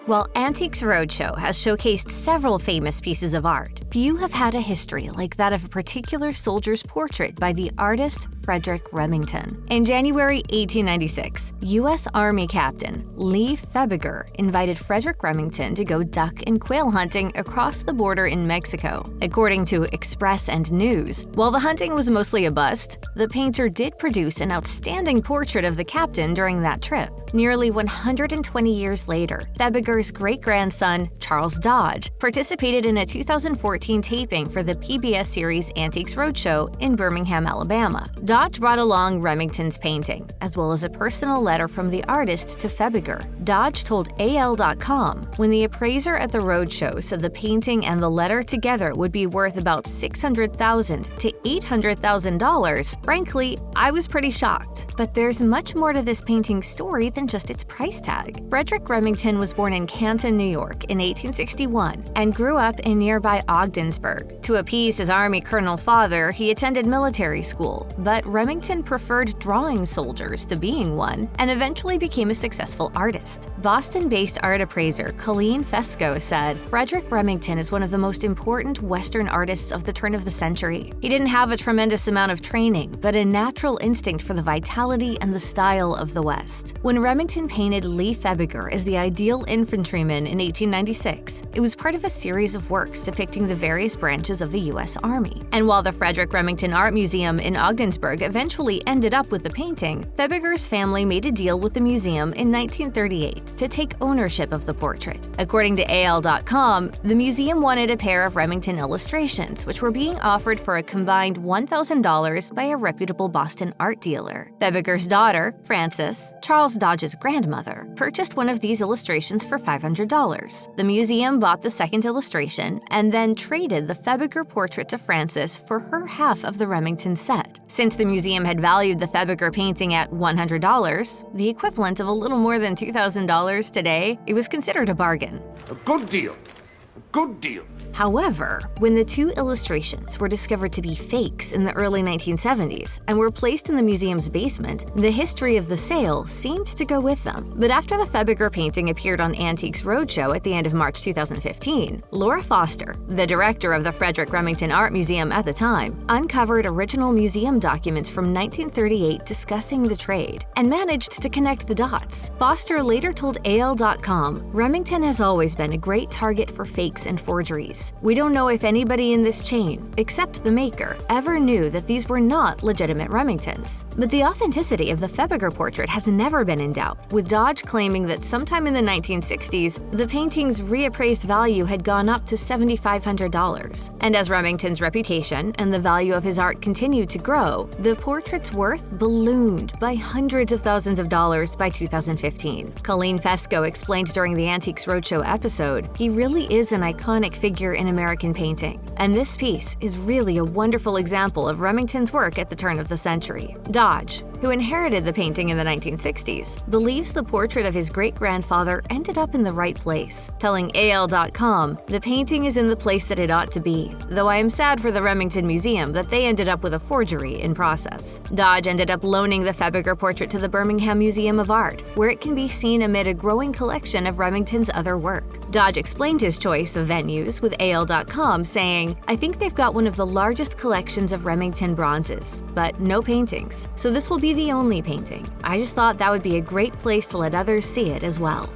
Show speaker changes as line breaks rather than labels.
While Antiques Roadshow has showcased several famous pieces of art, few have had a history like that of a particular soldier's portrait by the artist Frederic Remington. In January 1896, U.S. Army Captain Lee Febbiger invited Frederic Remington to go duck and quail hunting across the border in Mexico. According to Express and News, while the hunting was mostly a bust, the painter did produce an outstanding portrait of the captain during that trip. Nearly 120 years later, Febbiger's great-grandson, Charles Dodge, participated in a 2014 taping for the PBS series Antiques Roadshow in Birmingham, Alabama. Dodge brought along Remington's painting, as well as a personal letter from the artist to Febbiger. Dodge told AL.com when the appraiser at the roadshow said the painting and the letter together would be worth about $600,000 to $800,000. Frankly, I was pretty shocked. But there's much more to this painting's story than just its price tag. Frederic Remington was born in Canton, New York in 1861 and grew up in nearby Ogdensburg. To appease his Army colonel father, he attended military school, but Remington preferred drawing soldiers to being one and eventually became a successful artist. Boston-based art appraiser Colleen Fesco said, "Frederic Remington is one of the most important Western artists of the turn of the century. He didn't have a tremendous amount of training, but a natural instinct for the vitality and the style of the West." When Remington painted Lee Febbiger as the ideal infantryman in 1896, it was part of a series of works depicting the various branches of the U.S. Army. And while the Frederic Remington Art Museum in Ogdensburg eventually ended up with the painting, Febbiger's family made a deal with the museum in 1938 to take ownership of the portrait. According to AL.com, the museum wanted a pair of Remington illustrations, which were being offered for a combined $1,000 by a reputable Boston art dealer. Febbiger's daughter, Frances, Charles Dodge's grandmother, purchased one of these illustrations for $500. The museum bought the second illustration and then traded the Febbiger portrait to Frances for her half of the Remington set. Since the museum had valued the Febbiger painting at $100, the equivalent of a little more than $2,000 today, it was considered a bargain.
A good deal. A good deal.
However, when the two illustrations were discovered to be fakes in the early 1970s and were placed in the museum's basement, the history of the sale seemed to go with them. But after the Febbiger painting appeared on Antiques Roadshow at the end of March 2015, Laura Foster, the director of the Frederic Remington Art Museum at the time, uncovered original museum documents from 1938 discussing the trade and managed to connect the dots. Foster later told AL.com, "Remington has always been a great target for fakes and forgeries. We don't know if anybody in this chain, except the maker, ever knew that these were not legitimate Remingtons." But the authenticity of the Febbiger portrait has never been in doubt, with Dodge claiming that sometime in the 1960s, the painting's reappraised value had gone up to $7,500. And as Remington's reputation and the value of his art continued to grow, the portrait's worth ballooned by hundreds of thousands of dollars by 2015. Colleen Fesco explained during the Antiques Roadshow episode, "He really is an iconic figure in American painting, and this piece is really a wonderful example of Remington's work at the turn of the century." Dodge, who inherited the painting in the 1960s, believes the portrait of his great-grandfather ended up in the right place, telling AL.com, "The painting is in the place that it ought to be, though I am sad for the Remington Museum that they ended up with a forgery in process." Dodge ended up loaning the Febbiger portrait to the Birmingham Museum of Art, where it can be seen amid a growing collection of Remington's other work. Dodge explained his choice of venues with AL.com, saying, "I think they've got one of the largest collections of Remington bronzes, but no paintings, so this will be the only painting. I just thought that would be a great place to let others see it as well."